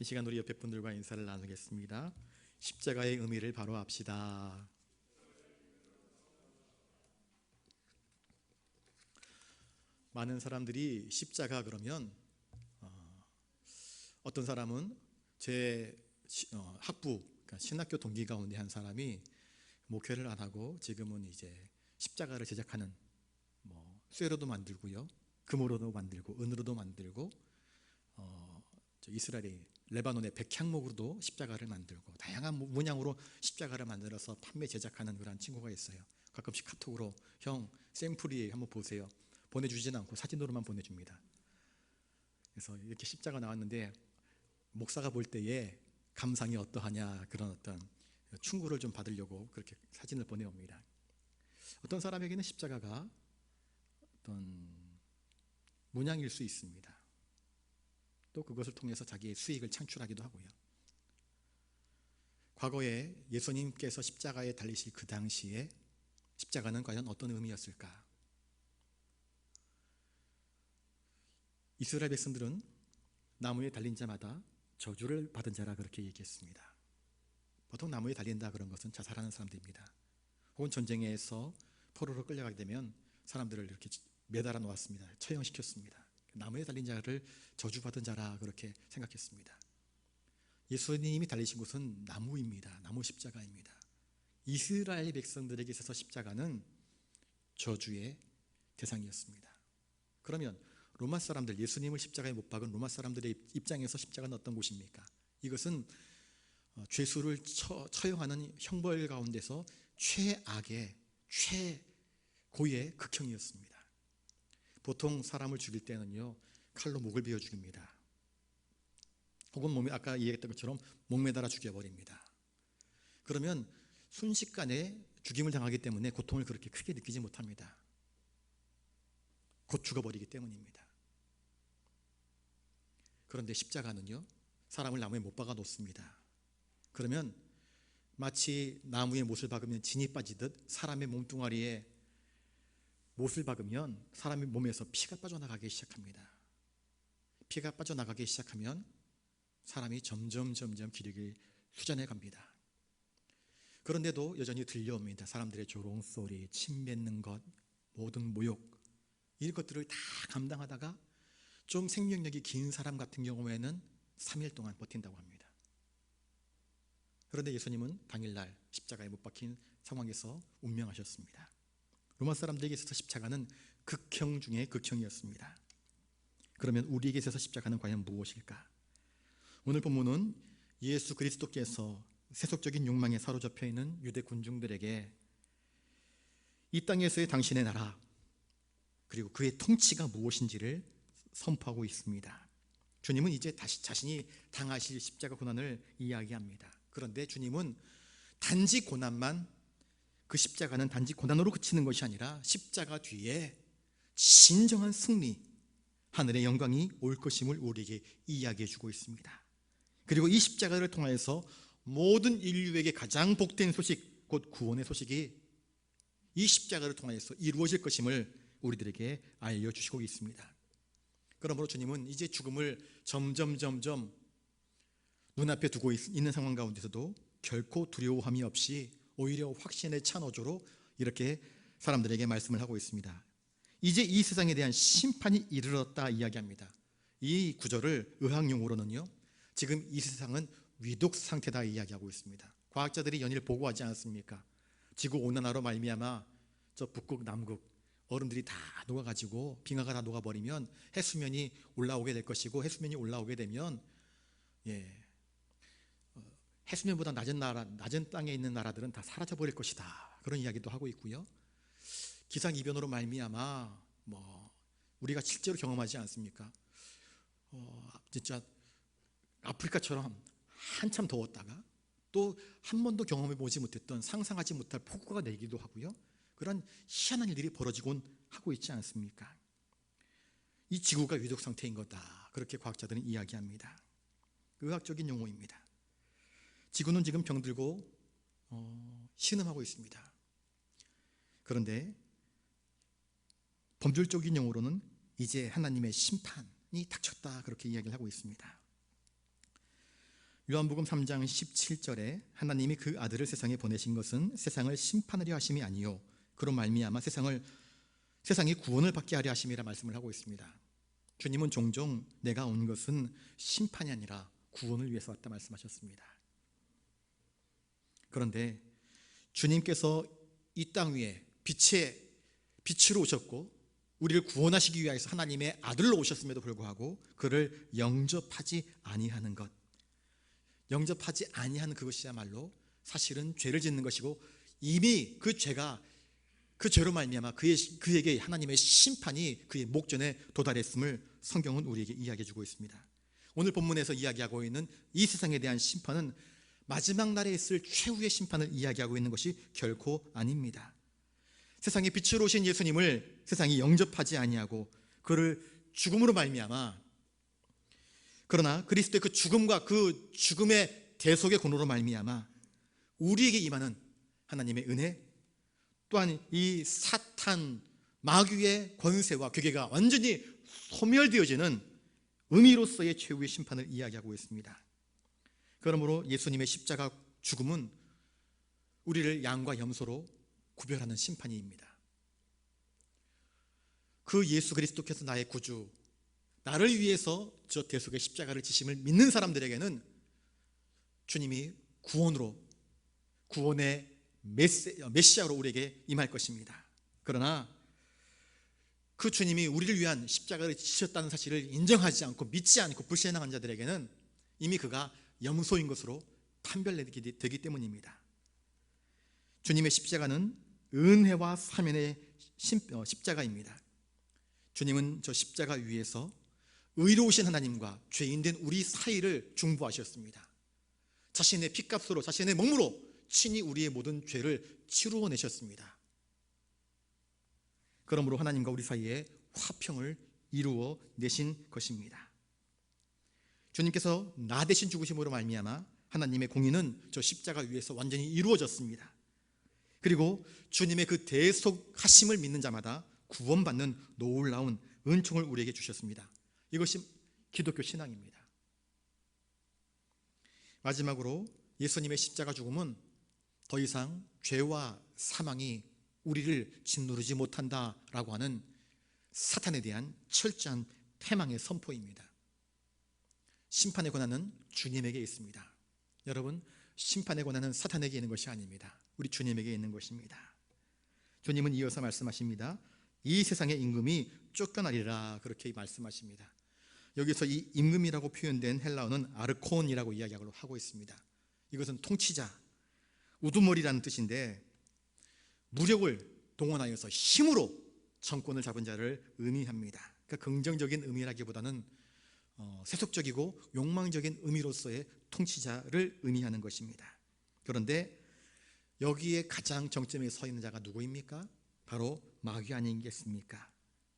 이 시간 우리 옆에 분들과 인사를 나누겠습니다. 십자가의 의미를 바로 압시다. 많은 사람들이 십자가 그러면 어떤 사람은 제 학부, 그러니까 신학교 동기 가운데 한 사람이 목회를 안 하고 지금은 이제 십자가를 제작하는 쇠로도 만들고요, 금으로도 만들고 은으로도 만들고 이스라엘의 레바논의 백향목으로도 십자가를 만들고 다양한 문양으로 십자가를 만들어서 판매 제작하는 그런 친구가 있어요. 가끔씩 카톡으로 형 샘플이 한번 보세요. 보내주지는 않고 사진으로만 보내줍니다. 그래서 이렇게 십자가 나왔는데 목사가 볼 때에 감상이 어떠하냐, 그런 어떤 충고를 좀 받으려고 그렇게 사진을 보내옵니다. 어떤 사람에게는 십자가가 어떤 문양일 수 있습니다. 또 그것을 통해서 자기의 수익을 창출하기도 하고요. 과거에 예수님께서 십자가에 달리실 그 당시에 십자가는 과연 어떤 의미였을까? 이스라엘 백성들은 나무에 달린 자마다 저주를 받은 자라 그렇게 얘기했습니다. 보통 나무에 달린다 그런 것은 자살하는 사람들입니다. 혹은 전쟁에서 포로로 끌려가게 되면 사람들을 이렇게 매달아 놓았습니다. 처형시켰습니다. 나무에 달린 자를 저주받은 자라 그렇게 생각했습니다. 예수님이 달리신 곳은 나무입니다. 나무 십자가입니다. 이스라엘 백성들에게 있어서 십자가는 저주의 대상이었습니다. 그러면 로마 사람들, 예수님을 십자가에 못 박은 로마 사람들의 입장에서 십자가는 어떤 곳입니까? 이것은 죄수를 처형하는 형벌 가운데서 최악의 최고의 극형이었습니다. 보통 사람을 죽일 때는요, 칼로 목을 베어 죽입니다. 혹은 아까 얘기했던 것처럼 목 매달아 죽여버립니다. 그러면 순식간에 죽임을 당하기 때문에 고통을 그렇게 크게 느끼지 못합니다. 곧 죽어버리기 때문입니다. 그런데 십자가는요, 사람을 나무에 못 박아 놓습니다. 그러면 마치 나무에 못을 박으면 진이 빠지듯 사람의 몸뚱아리에 못을 박으면 사람의 몸에서 피가 빠져나가기 시작합니다. 피가 빠져나가기 시작하면 사람이 점점 기력이 수전해 갑니다. 그런데도 여전히 들려옵니다. 사람들의 조롱소리, 침 뱉는 것, 모든 모욕, 이런 것들을 다 감당하다가 좀 생명력이 긴 사람 같은 경우에는 3일 동안 버틴다고 합니다. 그런데 예수님은 당일날 십자가에 못 박힌 상황에서 운명하셨습니다. 로마 사람들에게 있어서 십자가는 극형 중에 극형이었습니다. 그러면 우리에게 있어서 십자가는 과연 무엇일까? 오늘 본문은 예수 그리스도께서 세속적인 욕망에 사로잡혀 있는 유대 군중들에게 이 땅에서의 당신의 나라 그리고 그의 통치가 무엇인지를 선포하고 있습니다. 주님은 이제 다시 자신이 당하실 십자가 고난을 이야기합니다. 그런데 주님은 단지 고난만, 그 십자가는 단지 고난으로 그치는 것이 아니라 십자가 뒤에 진정한 승리, 하늘의 영광이 올 것임을 우리에게 이야기해 주고 있습니다. 그리고 이 십자가를 통하여서 모든 인류에게 가장 복된 소식, 곧 구원의 소식이 이 십자가를 통하여서 이루어질 것임을 우리들에게 알려주시고 있습니다. 그러므로 주님은 이제 죽음을 점점 눈앞에 두고 있는 상황 가운데서도 결코 두려워함이 없이 오히려 확신의 찬 어조로 이렇게 사람들에게 말씀을 하고 있습니다. 이제 이 세상에 대한 심판이 이르렀다 이야기합니다. 이 구절을 의학용어로는요, 지금 이 세상은 위독 상태다 이야기하고 있습니다. 과학자들이 연일 보고하지 않았습니까? 지구온난화로 말미암아 저 북극 남극 얼음들이 다 녹아가지고 빙하가 다 녹아버리면 해수면이 올라오게 될 것이고, 해수면이 올라오게 되면 해수면보다 낮은 땅에 있는 나라들은 다 사라져버릴 것이다, 그런 이야기도 하고 있고요. 기상이변으로 말미암아 우리가 실제로 경험하지 않습니까? 진짜 아프리카처럼 한참 더웠다가 또 한 번도 경험해 보지 못했던 상상하지 못할 폭우가 내리기도 하고요. 그런 희한한 일들이 벌어지곤 하고 있지 않습니까? 이 지구가 위독 상태인 거다, 그렇게 과학자들은 이야기합니다. 의학적인 용어입니다. 지구는 지금 병들고 신음하고 있습니다. 그런데 범죄적인 용어로는 이제 하나님의 심판이 닥쳤다, 그렇게 이야기를 하고 있습니다. 요한복음 3장 17절에 하나님이 그 아들을 세상에 보내신 것은 세상을 심판하려 하심이 아니요 그로 말미암아 세상이 구원을 받게 하려 하심이라 말씀을 하고 있습니다. 주님은 종종 내가 온 것은 심판이 아니라 구원을 위해서 왔다 말씀하셨습니다. 그런데 주님께서 이 땅 위에 빛으로 오셨고 우리를 구원하시기 위해서 하나님의 아들로 오셨음에도 불구하고 그를 영접하지 아니하는 것, 영접하지 아니하는 그것이야말로 사실은 죄를 짓는 것이고 이미 그 죄로 말미암아 그에게 하나님의 심판이 그의 목전에 도달했음을 성경은 우리에게 이야기해 주고 있습니다. 오늘 본문에서 이야기하고 있는 이 세상에 대한 심판은 마지막 날에 있을 최후의 심판을 이야기하고 있는 것이 결코 아닙니다. 세상에 빛으로 오신 예수님을 세상이 영접하지 아니하고 그를 죽음으로 말미암아, 그러나 그리스도의 그 죽음과 그 죽음의 대속의 권으로 말미암아 우리에게 임하는 하나님의 은혜, 또한 이 사탄 마귀의 권세와 괴계가 완전히 소멸되어지는 의미로서의 최후의 심판을 이야기하고 있습니다. 그러므로 예수님의 십자가 죽음은 우리를 양과 염소로 구별하는 심판입니다. 그 예수 그리스도께서 나의 구주, 나를 위해서 저 대속의 십자가를 지심을 믿는 사람들에게는 주님이 구원의 메시아로 우리에게 임할 것입니다. 그러나 그 주님이 우리를 위한 십자가를 지셨다는 사실을 인정하지 않고 믿지 않고 불신앙한 자들에게는 이미 그가 염소인 것으로 판별되기 때문입니다. 주님의 십자가는 은혜와 사면의 십자가입니다. 주님은 저 십자가 위에서 의로우신 하나님과 죄인된 우리 사이를 중보하셨습니다. 자신의 피값으로, 자신의 몸으로 친히 우리의 모든 죄를 치루어 내셨습니다. 그러므로 하나님과 우리 사이에 화평을 이루어 내신 것입니다. 주님께서 나 대신 죽으심으로 말미암아 하나님의 공의는 저 십자가 위에서 완전히 이루어졌습니다. 그리고 주님의 그 대속하심을 믿는 자마다 구원받는 놀라운 은총을 우리에게 주셨습니다. 이것이 기독교 신앙입니다. 마지막으로 예수님의 십자가 죽음은 더 이상 죄와 사망이 우리를 짓누르지 못한다라고 하는 사탄에 대한 철저한 패망의 선포입니다. 심판의 권한은 주님에게 있습니다. 여러분, 심판의 권한은 사탄에게 있는 것이 아닙니다. 우리 주님에게 있는 것입니다. 주님은 이어서 말씀하십니다. 이 세상의 임금이 쫓겨나리라, 그렇게 말씀하십니다. 여기서 이 임금이라고 표현된 헬라어는 아르콘이라고 이야기를 하고 있습니다. 이것은 통치자, 우두머리라는 뜻인데 무력을 동원하여서 힘으로 정권을 잡은 자를 의미합니다. 그러니까 긍정적인 의미라기보다는 세속적이고 욕망적인 의미로서의 통치자를 의미하는 것입니다. 그런데 여기에 가장 정점에 서 있는 자가 누구입니까? 바로 마귀 아니겠습니까?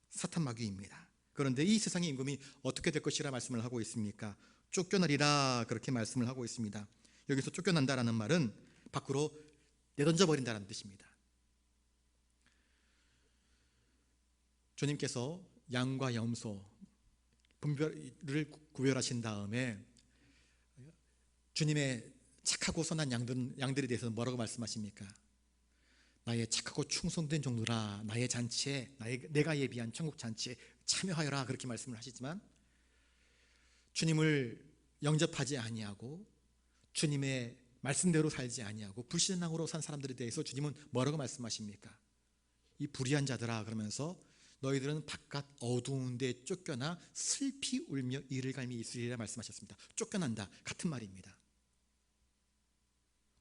사탄 마귀입니다. 그런데 이 세상의 임금이 어떻게 될 것이라 말씀을 하고 있습니까? 쫓겨나리라, 그렇게 말씀을 하고 있습니다. 여기서 쫓겨난다라는 말은 밖으로 내던져 버린다는 뜻입니다. 주님께서 양과 염소 분별을 구별하신 다음에 주님의 착하고 선한 양들에 대해서 뭐라고 말씀하십니까? 나의 착하고 충성된 종들아, 나의 잔치에, 내가 예비한 천국 잔치에 참여하여라, 그렇게 말씀을 하시지만 주님을 영접하지 아니하고 주님의 말씀대로 살지 아니하고 불신앙으로 산 사람들에 대해서 주님은 뭐라고 말씀하십니까? 이 불의한 자들아, 그러면서 너희들은 바깥 어두운 데 쫓겨나 슬피 울며 이를 갈미 있으리라 말씀하셨습니다. 쫓겨난다, 같은 말입니다.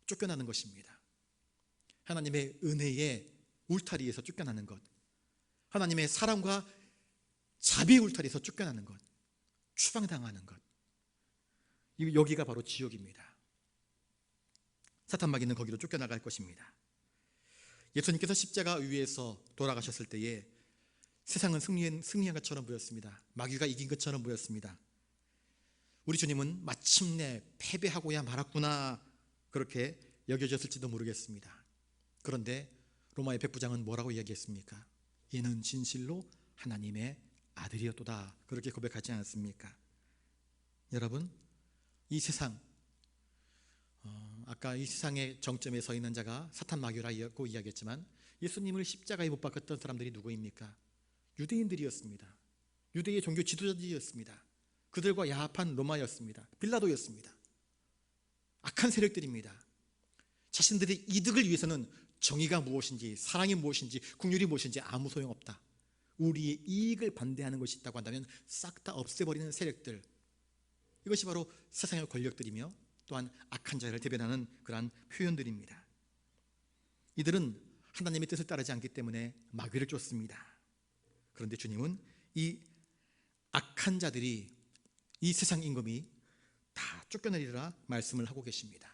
쫓겨나는 것입니다. 하나님의 은혜의 울타리에서 쫓겨나는 것, 하나님의 사랑과 자비의 울타리에서 쫓겨나는 것, 추방당하는 것, 여기가 바로 지옥입니다. 사탄 마귀는 거기로 쫓겨나갈 것입니다. 예수님께서 십자가 위에서 돌아가셨을 때에 세상은 승리한 것처럼 보였습니다. 마귀가 이긴 것처럼 보였습니다. 우리 주님은 마침내 패배하고야 말았구나, 그렇게 여겨졌을지도 모르겠습니다. 그런데 로마의 백부장은 뭐라고 이야기했습니까? 이는 진실로 하나님의 아들이었도다, 그렇게 고백하지 않았습니까? 여러분, 이 세상 아까 이 세상의 정점에 서 있는 자가 사탄 마귀라고 이야기했지만 예수님을 십자가에 못 박았던 사람들이 누구입니까? 유대인들이었습니다. 유대의 종교 지도자들이었습니다. 그들과 야합한 로마였습니다. 빌라도였습니다. 악한 세력들입니다. 자신들의 이득을 위해서는 정의가 무엇인지, 사랑이 무엇인지, 긍휼이 무엇인지 아무 소용없다. 우리의 이익을 반대하는 것이 있다고 한다면 싹 다 없애버리는 세력들, 이것이 바로 세상의 권력들이며 또한 악한 자를 대변하는 그러한 표현들입니다. 이들은 하나님의 뜻을 따르지 않기 때문에 마귀를 쫓습니다. 그런데 주님은 이 악한 자들이, 이 세상 임금이 다 쫓겨내리라 말씀을 하고 계십니다.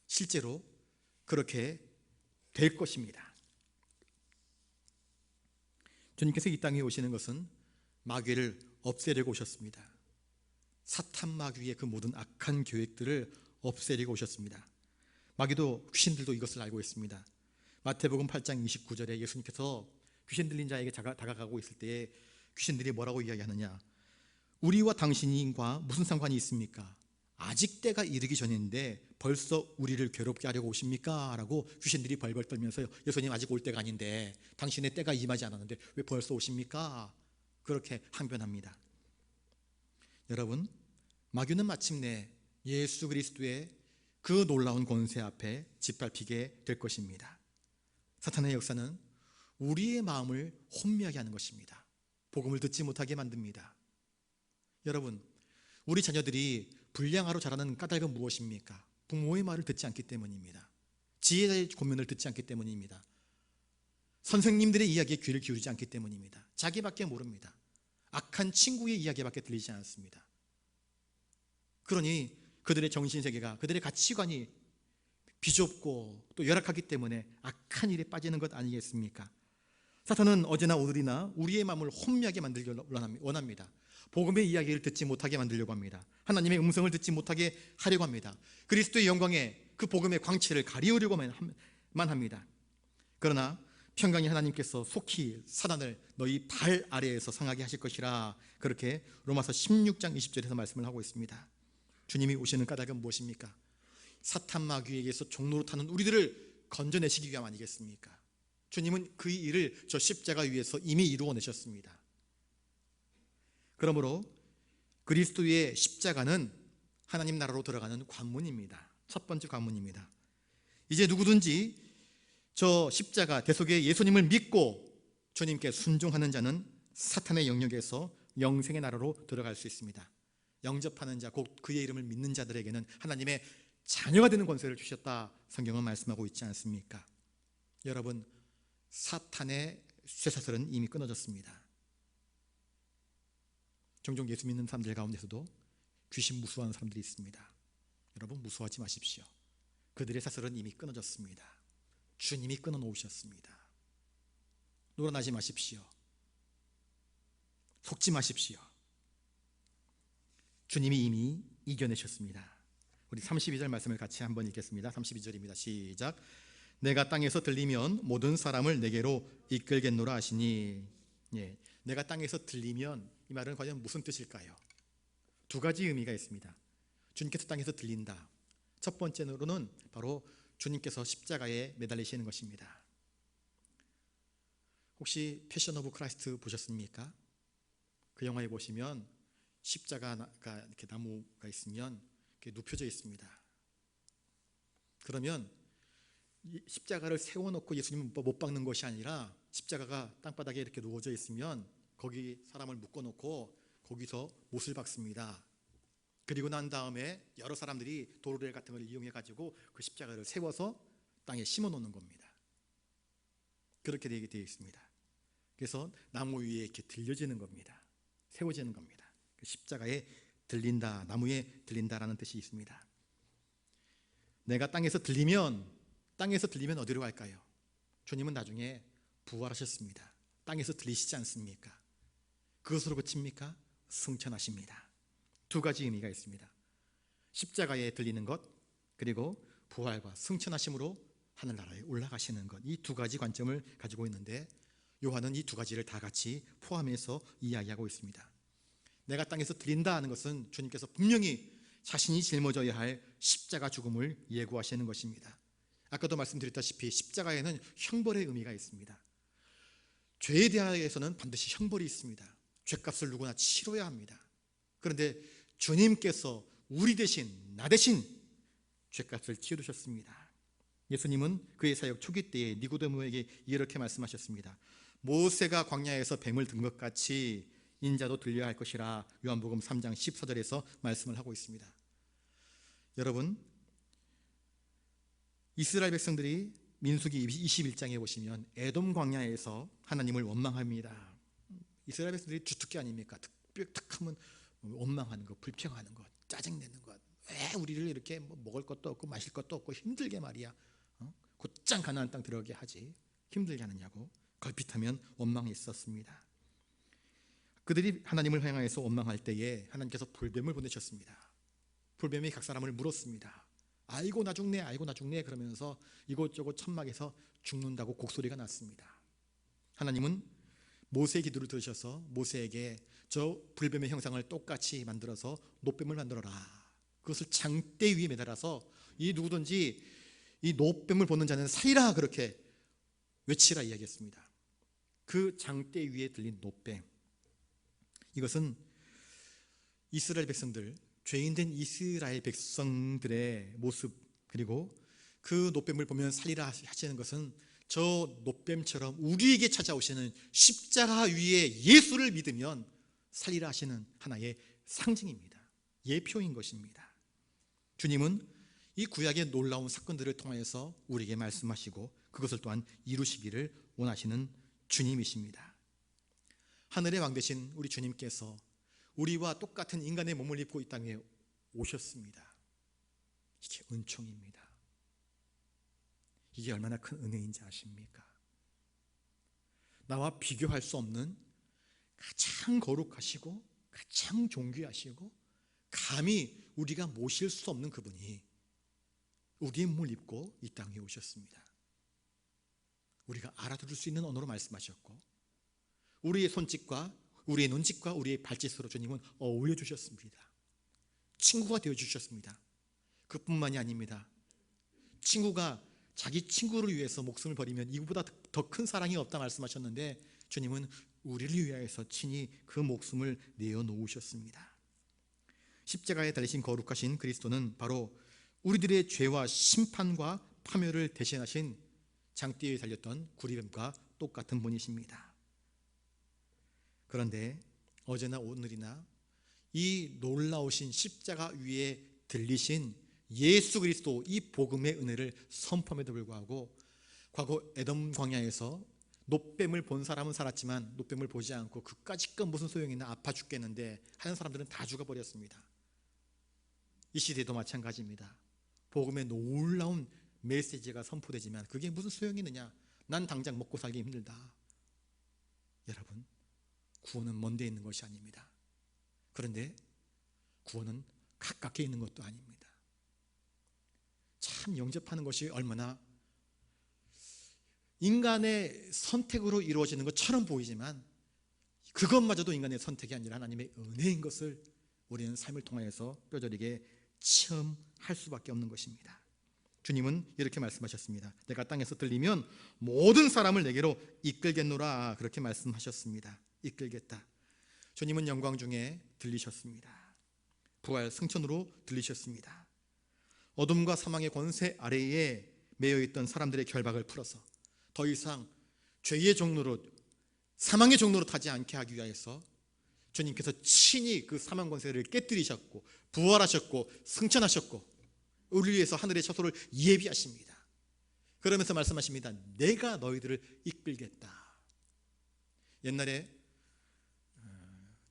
실제로 그렇게 될 것입니다. 주님께서 이 땅에 오시는 것은 마귀를 없애려고 오셨습니다. 사탄 마귀의 그 모든 악한 계획들을 없애려고 오셨습니다. 마귀도, 귀신들도 이것을 알고 있습니다. 마태복음 8장 29절에 예수님께서 귀신 들린 자에게 다가가고 있을 때에 귀신들이 뭐라고 이야기하느냐? 우리와 당신과 무슨 상관이 있습니까? 아직 때가 이르기 전인데 벌써 우리를 괴롭게 하려고 오십니까? 라고 귀신들이 벌벌 떨면서 예수님 아직 올 때가 아닌데, 당신의 때가 임하지 않았는데 왜 벌써 오십니까? 그렇게 항변합니다. 여러분, 마귀는 마침내 예수 그리스도의 그 놀라운 권세 앞에 짓밟히게 될 것입니다. 사탄의 역사는 우리의 마음을 혼미하게 하는 것입니다. 복음을 듣지 못하게 만듭니다. 여러분, 우리 자녀들이 불량아로 자라는 까닭은 무엇입니까? 부모의 말을 듣지 않기 때문입니다. 지혜자의 권면을 듣지 않기 때문입니다. 선생님들의 이야기에 귀를 기울이지 않기 때문입니다. 자기밖에 모릅니다. 악한 친구의 이야기밖에 들리지 않습니다. 그러니 그들의 정신세계가, 그들의 가치관이 비좁고 또 열악하기 때문에 악한 일에 빠지는 것 아니겠습니까? 사탄은 어제나 오늘이나 우리의 마음을 혼미하게 만들려고 원합니다. 복음의 이야기를 듣지 못하게 만들려고 합니다. 하나님의 음성을 듣지 못하게 하려고 합니다. 그리스도의 영광에 그 복음의 광채를 가리우려고만 합니다. 그러나 평강의 하나님께서 속히 사단을 너희 발 아래에서 상하게 하실 것이라, 그렇게 로마서 16장 20절에서 말씀을 하고 있습니다. 주님이 오시는 까닭은 무엇입니까? 사탄 마귀에게서 종로로 타는 우리들을 건져내시기 위함 아니겠습니까? 주님은 그 일을 저 십자가 위에서 이미 이루어내셨습니다. 그러므로 그리스도의 십자가는 하나님 나라로 들어가는 관문입니다. 첫 번째 관문입니다. 이제 누구든지 저 십자가 대속의 예수님을 믿고 주님께 순종하는 자는 사탄의 영역에서 영생의 나라로 들어갈 수 있습니다. 영접하는 자, 곧 그의 이름을 믿는 자들에게는 하나님의 자녀가 되는 권세를 주셨다, 성경은 말씀하고 있지 않습니까? 여러분, 사탄의 쇠사슬은 이미 끊어졌습니다. 종종 예수 믿는 사람들 가운데서도 귀신 무서워하는 사람들이 있습니다. 여러분, 무서워하지 마십시오. 그들의 사슬은 이미 끊어졌습니다. 주님이 끊어놓으셨습니다. 놀아나지 마십시오. 속지 마십시오. 주님이 이미 이겨내셨습니다. 우리 32절 말씀을 같이 한번 읽겠습니다. 32절입니다. 시작. 내가 땅에서 들리면 모든 사람을 내게로 이끌겠노라 하시니. 예, 내가 땅에서 들리면, 이 말은 과연 무슨 뜻일까요? 두 가지 의미가 있습니다. 주님께서 땅에서 들린다, 첫 번째로는 바로 주님께서 십자가에 매달리시는 것입니다. 혹시 패션 오브 크라이스트 보셨습니까? 그 영화에 보시면 십자가가 이렇게 나무가 있으면 이렇게 눕혀져 있습니다. 그러면 십자가를 세워놓고 예수님을 못 박는 것이 아니라 십자가가 땅바닥에 이렇게 놓어져 있으면 거기 사람을 묶어놓고 거기서 못을 박습니다. 그리고 난 다음에 여러 사람들이 도르래 같은 걸 이용해 가지고 그 십자가를 세워서 땅에 심어 놓는 겁니다. 그렇게 되어 있습니다. 그래서 나무 위에 이렇게 들려지는 겁니다. 세워지는 겁니다. 십자가에 들린다, 나무에 들린다라는 뜻이 있습니다. 내가 땅에서 들리면 어디로 갈까요? 주님은 나중에 부활하셨습니다. 땅에서 들리시지 않습니까? 그것으로 그칩니까? 승천하십니다. 두 가지 의미가 있습니다. 십자가에 들리는 것, 그리고 부활과 승천하심으로 하늘나라에 올라가시는 것, 이 두 가지 관점을 가지고 있는데 요한은 이 두 가지를 다 같이 포함해서 이야기하고 있습니다. 내가 땅에서 들린다 하는 것은 주님께서 분명히 자신이 짊어져야 할 십자가 죽음을 예고하시는 것입니다. 아까도 말씀드렸다시피 십자가에는 형벌의 의미가 있습니다. 죄에 대해서는 반드시 형벌이 있습니다. 죄값을 누구나 치러야 합니다. 그런데 주님께서 우리 대신, 나 대신 죄값을 치르셨습니다. 예수님은 그의 사역 초기 때에 니고데모에게 이렇게 말씀하셨습니다. 모세가 광야에서 뱀을 든 것 같이 인자도 들려야 할 것이라 요한복음 3장 14절에서 말씀을 하고 있습니다. 여러분, 이스라엘 백성들이 민수기 21장에 보시면 에돔 광야에서 하나님을 원망합니다. 이스라엘 백성들이 주특기 아닙니까? 특하면 원망하는 것, 불평하는 것, 짜증내는 것. 왜 우리를 이렇게 먹을 것도 없고 마실 것도 없고 힘들게 말이야, 곧장 가나안 땅 들어가게 하지, 힘들게 하느냐고 걸핏하면 원망했었습니다. 그들이 하나님을 향해서 원망할 때에 하나님께서 불뱀을 보내셨습니다. 불뱀이 각 사람을 물었습니다. 아이고 나 죽네, 아이고 나 죽네 그러면서 이곳저곳 천막에서 죽는다고 곡소리가 났습니다. 하나님은 모세의 기도를 들으셔서 모세에게 저 불뱀의 형상을 똑같이 만들어서 놋뱀을 만들어라. 그것을 장대 위에 매달아서 이 누구든지 이 놋뱀을 보는 자는 살리라 그렇게 외치라 이야기했습니다. 그 장대 위에 들린 놋뱀, 이것은 이스라엘 백성들, 죄인된 이스라엘 백성들의 모습, 그리고 그 놋뱀을 보면 살리라 하시는 것은 저 놋뱀처럼 우리에게 찾아오시는 십자가 위에 예수를 믿으면 살리라 하시는 하나의 상징입니다. 예표인 것입니다. 주님은 이 구약의 놀라운 사건들을 통해서 우리에게 말씀하시고 그것을 또한 이루시기를 원하시는 주님이십니다. 하늘의 왕 되신 우리 주님께서 우리와 똑같은 인간의 몸을 입고 이 땅에 오셨습니다. 이게 은총입니다. 이게 얼마나 큰 은혜인지 아십니까? 나와 비교할 수 없는 가장 거룩하시고 가장 존귀하시고 감히 우리가 모실 수 없는 그분이 우리의 몸을 입고 이 땅에 오셨습니다. 우리가 알아들을 수 있는 언어로 말씀하셨고 우리의 손짓과 우리의 눈짓과 우리의 발짓으로 주님은 어울려 주셨습니다. 친구가 되어 주셨습니다. 그뿐만이 아닙니다. 친구가 자기 친구를 위해서 목숨을 버리면 이보다 더 큰 사랑이 없다 말씀하셨는데 주님은 우리를 위하여서 친히 그 목숨을 내어놓으셨습니다. 십자가에 달리신 거룩하신 그리스도는 바로 우리들의 죄와 심판과 파멸을 대신하신 장대 위에 달렸던 구리뱀과 똑같은 분이십니다. 그런데 어제나 오늘이나 이 놀라우신 십자가 위에 들리신 예수 그리스도 이 복음의 은혜를 선포함에도 불구하고 과거 에돔 광야에서 놋뱀을 본 사람은 살았지만 놋뱀을 보지 않고 그까짓 건 무슨 소용이나 아파 죽겠는데 하는 사람들은 다 죽어버렸습니다. 이 시대도 마찬가지입니다. 복음의 놀라운 메시지가 선포되지만 그게 무슨 소용이 있느냐, 난 당장 먹고 살기 힘들다. 여러분, 구원은 먼 데 있는 것이 아닙니다. 그런데 구원은 가깝게 있는 것도 아닙니다. 참 영접하는 것이 얼마나 인간의 선택으로 이루어지는 것처럼 보이지만 그것마저도 인간의 선택이 아니라 하나님의 은혜인 것을 우리는 삶을 통해서 뼈저리게 체험할 수밖에 없는 것입니다. 주님은 이렇게 말씀하셨습니다. 내가 땅에서 들리면 모든 사람을 내게로 이끌겠노라 그렇게 말씀하셨습니다. 이끌겠다. 주님은 영광 중에 들리셨습니다. 부활 승천으로 들리셨습니다. 어둠과 사망의 권세 아래에 매여있던 사람들의 결박을 풀어서 더 이상 죄의 종로로, 사망의 종로로 타지 않게 하기 위해서 주님께서 친히 그 사망 권세를 깨뜨리셨고 부활하셨고 승천하셨고 우리를 위해서 하늘의 처소를 예비하십니다. 그러면서 말씀하십니다. 내가 너희들을 이끌겠다. 옛날에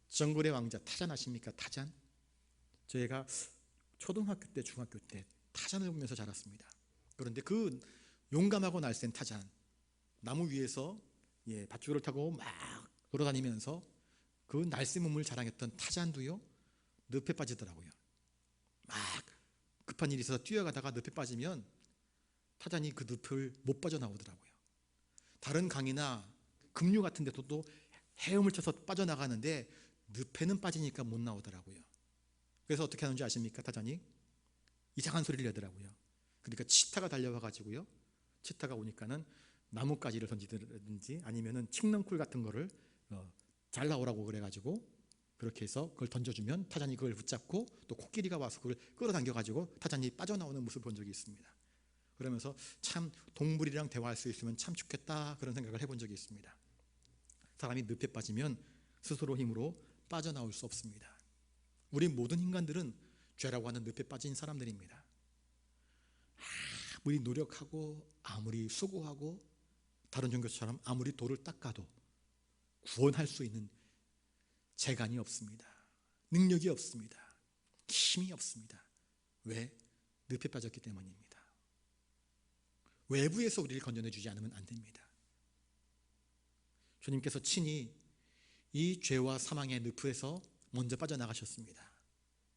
정글의 왕자 타잔 아십니까? 타잔. 저희가 초등학교 때 중학교 때 타잔을 보면서 자랐습니다. 그런데 그 용감하고 날쌘 타잔, 나무 위에서 밧줄을 타고 막 돌아다니면서 그 날쌘 몸을 자랑했던 타잔도요 늪에 빠지더라고요. 막 급한 일이 있어서 뛰어가다가 늪에 빠지면 타잔이 그 늪을 못 빠져나오더라고요. 다른 강이나 급류 같은 데도 또 헤엄을 쳐서 빠져나가는데 늪에는 빠지니까 못 나오더라고요. 그래서 어떻게 하는지 아십니까? 타잔이 이상한 소리를 내더라고요. 그러니까 치타가 달려와 가지고요, 치타가 오니까는 나뭇가지를 던지든지 아니면은 칡넝쿨 같은 거를 잘 나오라고 그래가지고 그렇게 해서 그걸 던져주면 타잔이 그걸 붙잡고 또 코끼리가 와서 그걸 끌어당겨가지고 타잔이 빠져나오는 모습을 본 적이 있습니다. 그러면서 참 동물이랑 대화할 수 있으면 참 좋겠다 그런 생각을 해본 적이 있습니다. 사람이 늪에 빠지면 스스로 힘으로 빠져나올 수 없습니다. 우리 모든 인간들은 죄라고 하는 늪에 빠진 사람들입니다. 아무리 노력하고 아무리 수고하고 다른 종교처럼 아무리 돌을 닦아도 구원할 수 있는 재간이 없습니다. 능력이 없습니다. 힘이 없습니다. 왜? 늪에 빠졌기 때문입니다. 외부에서 우리를 건져내 주지 않으면 안 됩니다. 주님께서 친히 이 죄와 사망의 늪에서 먼저 빠져나가셨습니다.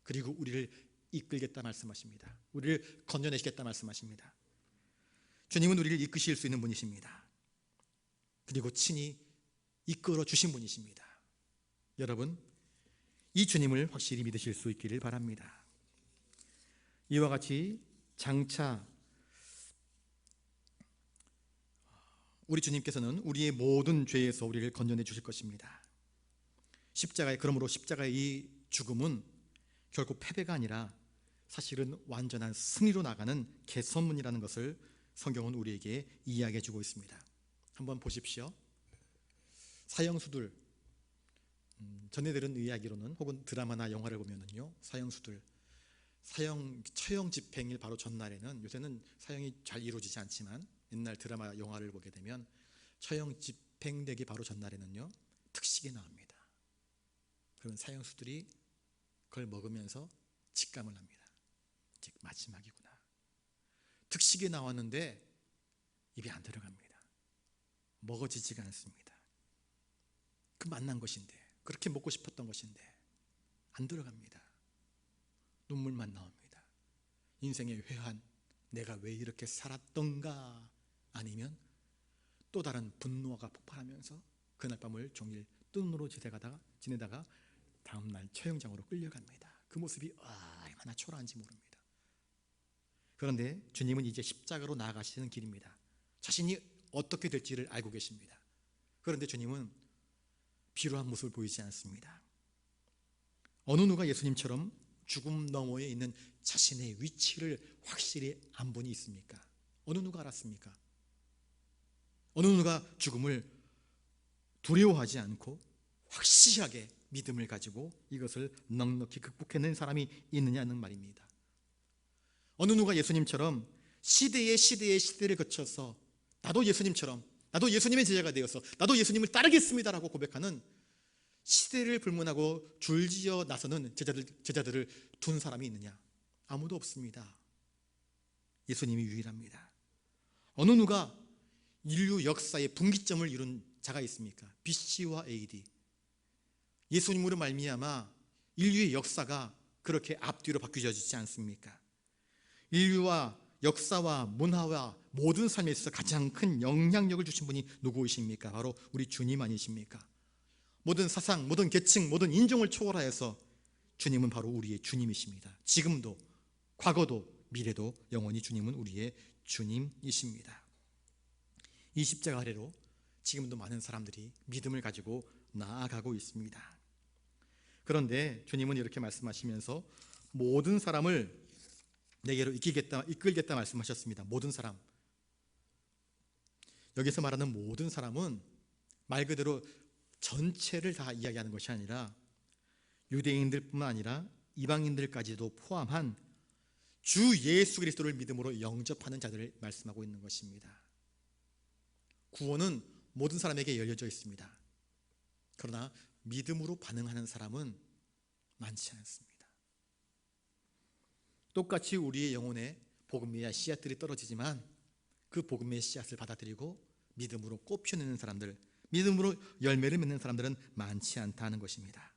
그리고 우리를 이끌겠다 말씀하십니다. 우리를 건져내시겠다 말씀하십니다. 주님은 우리를 이끄실 수 있는 분이십니다. 그리고 친히 이끌어 주신 분이십니다. 여러분, 이 주님을 확실히 믿으실 수 있기를 바랍니다. 이와 같이 장차 우리 주님께서는 우리의 모든 죄에서 우리를 건져내 주실 것입니다. 그러므로 십자가의 이 죽음은 결코 패배가 아니라 사실은 완전한 승리로 나가는 개선문이라는 것을 성경은 우리에게 이야기해 주고 있습니다. 한번 보십시오. 사형수들, 전에 들은 이야기로는 혹은 드라마나 영화를 보면은요, 사형수들 처형 집행일 바로 전날에는, 요새는 사형이 잘 이루어지지 않지만 옛날 드라마 영화를 보게 되면 처형 집행되기 바로 전날에는요, 특식이 나옵니다. 그런 사형수들이 그걸 먹으면서 직감을 합니다. 즉 마지막이구나. 특식이 나왔는데 입에 안 들어갑니다. 먹어지지가 않습니다. 그 만난 것인데, 그렇게 먹고 싶었던 것인데 안 들어갑니다. 눈물만 나옵니다. 인생의 회한, 내가 왜 이렇게 살았던가, 아니면 또 다른 분노가 폭발하면서 그날 밤을 종일 뜬으로 지내다가 다음날 처형장으로 끌려갑니다. 그 모습이 얼마나 초라한지 모릅니다. 그런데 주님은 이제 십자가로 나아가시는 길입니다. 자신이 어떻게 될지를 알고 계십니다. 그런데 주님은 비루한 모습을 보이지 않습니다. 어느 누가 예수님처럼 죽음 너머에 있는 자신의 위치를 확실히 안 분이 있습니까? 어느 누가 알았습니까? 어느 누가 죽음을 두려워하지 않고 확실하게 믿음을 가지고 이것을 넉넉히 극복해낸 사람이 있느냐는 말입니다. 어느 누가 예수님처럼 시대를 거쳐서 나도 예수님처럼, 나도 예수님의 제자가 되어서 나도 예수님을 따르겠습니다라고 고백하는, 시대를 불문하고 줄지어 나서는 제자들을 둔 사람이 있느냐? 아무도 없습니다. 예수님이 유일합니다. 어느 누가 인류 역사의 분기점을 이룬 자가 있습니까? BC와 AD. 예수님으로 말미암아 인류의 역사가 그렇게 앞뒤로 바뀌어지지 않습니까? 인류와 역사와 문화와 모든 삶에 있어서 가장 큰 영향력을 주신 분이 누구이십니까? 바로 우리 주님 아니십니까? 모든 사상, 모든 계층, 모든 인종을 초월하여서 주님은 바로 우리의 주님이십니다. 지금도, 과거도, 미래도 영원히 주님은 우리의 주님이십니다. 이 십자가 아래로 지금도 많은 사람들이 믿음을 가지고 나아가고 있습니다. 그런데 주님은 이렇게 말씀하시면서 모든 사람을 내게로 이끌겠다 말씀하셨습니다. 모든 사람. 여기서 말하는 모든 사람은 말 그대로 전체를 다 이야기하는 것이 아니라 유대인들뿐만 아니라 이방인들까지도 포함한 주 예수 그리스도를 믿음으로 영접하는 자들을 말씀하고 있는 것입니다. 구원은 모든 사람에게 열려져 있습니다. 그러나 믿음으로 반응하는 사람은 많지 않습니다. 똑같이 우리의 영혼에 복음의 씨앗들이 떨어지지만 그 복음의 씨앗을 받아들이고 믿음으로 꽃 피우는 사람들, 믿음으로 열매를 맺는 사람들은 많지 않다는 것입니다.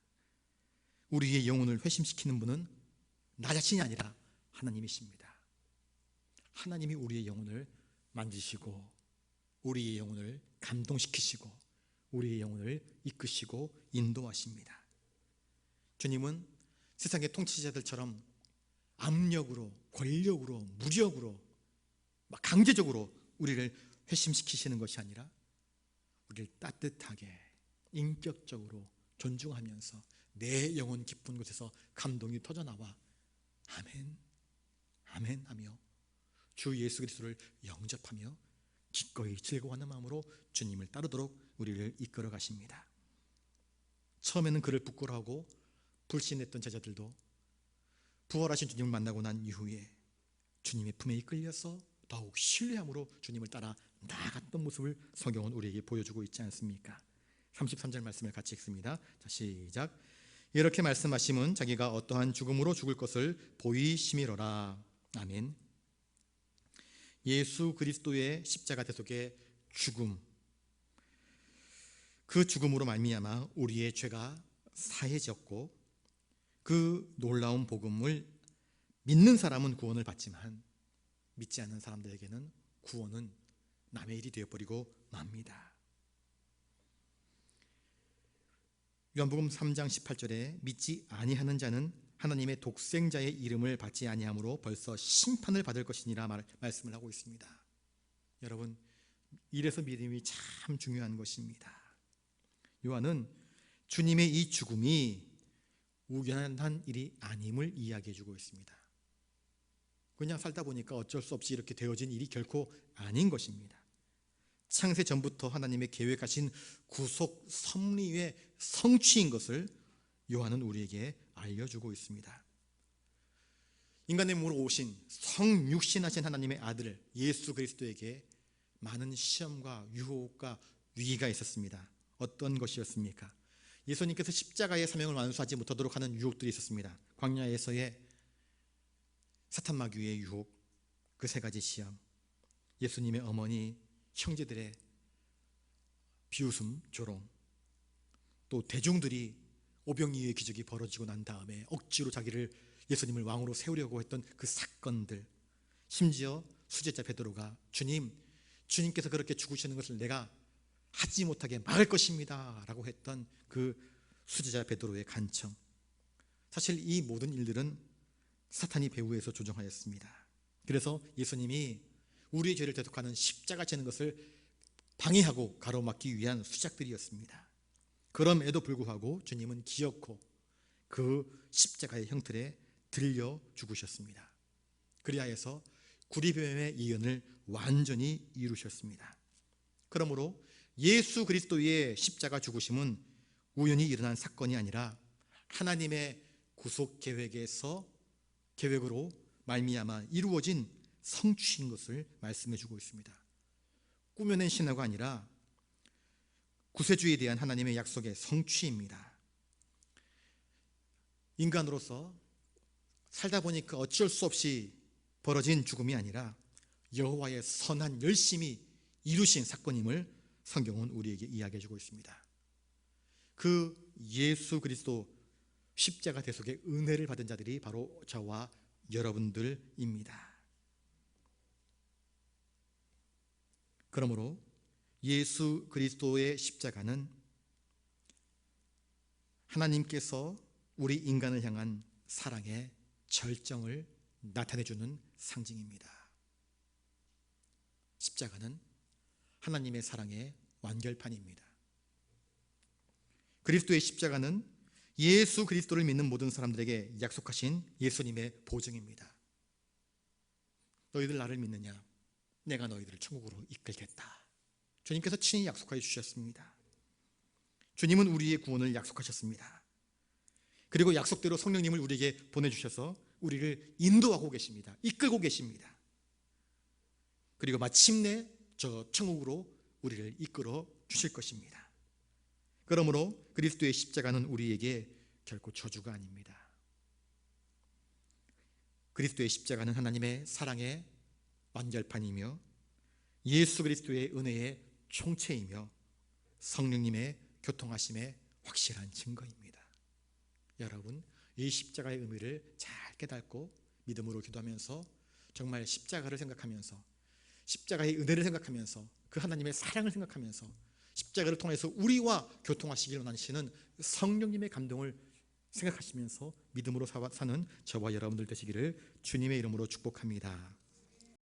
우리의 영혼을 회심시키는 분은 나 자신이 아니라 하나님이십니다. 하나님이 우리의 영혼을 만지시고 우리의 영혼을 감동시키시고 우리의 영혼을 이끄시고 인도하십니다. 주님은 세상의 통치자들처럼 압력으로, 권력으로, 무력으로, 막 강제적으로 우리를 회심시키시는 것이 아니라 우리를 따뜻하게 인격적으로 존중하면서 내 영혼 깊은 곳에서 감동이 터져나와 아멘, 아멘 하며 주 예수 그리스도를 영접하며 기꺼이 즐거워하는 마음으로 주님을 따르도록 우리를 이끌어 가십니다. 처음에는 그를 부끄러워하고 불신했던 제자들도 부활하신 주님을 만나고 난 이후에 주님의 품에 이끌려서 더욱 신뢰함으로 주님을 따라 나아갔던 모습을 성경은 우리에게 보여주고 있지 않습니까? 33절 말씀을 같이 읽습니다. 자, 시작. 이렇게 말씀하심은 자기가 어떠한 죽음으로 죽을 것을 보이심이로라. 아멘. 예수 그리스도의 십자가 대속의 죽음, 그 죽음으로 말미암아 우리의 죄가 사해졌고 그 놀라운 복음을 믿는 사람은 구원을 받지만 믿지 않는 사람들에게는 구원은 남의 일이 되어버리고 맙니다. 요한복음 3장 18절에 믿지 아니하는 자는 하나님의 독생자의 이름을 받지 아니하므로 벌써 심판을 받을 것이니라 말씀을 하고 있습니다. 여러분, 이래서 믿음이 참 중요한 것입니다. 요한은 주님의 이 죽음이 우연한 일이 아님을 이야기해 주고 있습니다. 그냥 살다 보니까 어쩔 수 없이 이렇게 되어진 일이 결코 아닌 것입니다. 창세 전부터 하나님의 계획하신 구속 섭리의 성취인 것을 요한은 우리에게 알려주고 있습니다. 인간의 몸으로 오신 성육신하신 하나님의 아들 예수 그리스도에게 많은 시험과 유혹과 위기가 있었습니다. 어떤 것이었습니까? 예수님께서 십자가의 사명을 완수하지 못하도록 하는 유혹들이 있었습니다. 광야에서의 사탄 마귀의 유혹, 그 세 가지 시험, 예수님의 어머니 형제들의 비웃음, 조롱, 또 대중들이 오병이어의 기적이 벌어지고 난 다음에 억지로 예수님을 왕으로 세우려고 했던 그 사건들, 심지어 수제자 베드로가 주님께서 그렇게 죽으시는 것을 내가 하지 못하게 막을 것입니다 라고 했던 그 수제자 베드로의 간청, 사실 이 모든 일들은 사탄이 배후에서 조종하였습니다. 그래서 예수님이 우리의 죄를 대속하는 십자가 지는 것을 방해하고 가로막기 위한 수작들이었습니다. 그럼에도 불구하고 주님은 기어코 그 십자가의 형틀에 들려 죽으셨습니다. 그리하여서 구리뱀의 예언을 완전히 이루셨습니다. 그러므로 예수 그리스도의 십자가 죽으심은 우연히 일어난 사건이 아니라 하나님의 구속 계획으로 말미암아 이루어진 성취인 것을 말씀해 주고 있습니다. 꾸며낸 신화가 아니라 구세주에 대한 하나님의 약속의 성취입니다. 인간으로서 살다 보니까 어쩔 수 없이 벌어진 죽음이 아니라 여호와의 선한 열심히 이루신 사건임을 성경은 우리에게 이야기해 주고 있습니다. 그 예수 그리스도 십자가 대속의 은혜를 받은 자들이 바로 저와 여러분들입니다. 그러므로 예수 그리스도의 십자가는 하나님께서 우리 인간을 향한 사랑의 절정을 나타내주는 상징입니다. 십자가는 하나님의 사랑의 완결판입니다. 그리스도의 십자가는 예수 그리스도를 믿는 모든 사람들에게 약속하신 예수님의 보증입니다. 너희들 나를 믿느냐? 내가 너희들을 천국으로 이끌겠다. 주님께서 친히 약속하여 주셨습니다. 주님은 우리의 구원을 약속하셨습니다. 그리고 약속대로 성령님을 우리에게 보내주셔서 우리를 인도하고 계십니다. 이끌고 계십니다. 그리고 마침내 저 천국으로 우리를 이끌어 주실 것입니다. 그러므로 그리스도의 십자가는 우리에게 결코 저주가 아닙니다. 그리스도의 십자가는 하나님의 사랑의 완결판이며 예수 그리스도의 은혜의 총체이며 성령님의 교통하심의 확실한 증거입니다. 여러분, 이 십자가의 의미를 잘 깨닫고 믿음으로 기도하면서 정말 십자가를 생각하면서 십자가의 은혜를 생각하면서 그 하나님의 사랑을 생각하면서 십자가를 통해서 우리와 교통하시길 원하시는 성령님의 감동을 생각하시면서 믿음으로 사는 저와 여러분들 되시기를 주님의 이름으로 축복합니다.